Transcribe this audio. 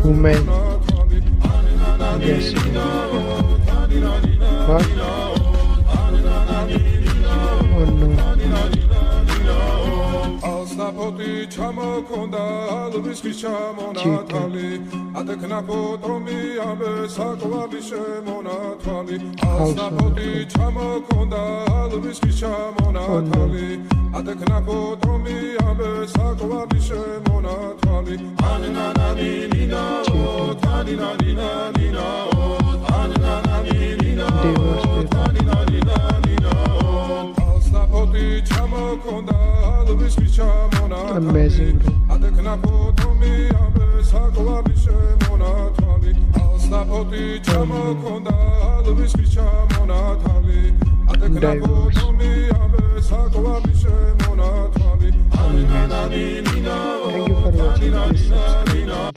woman. Yes. What? Oh no. Amazing. Thank you for watching this.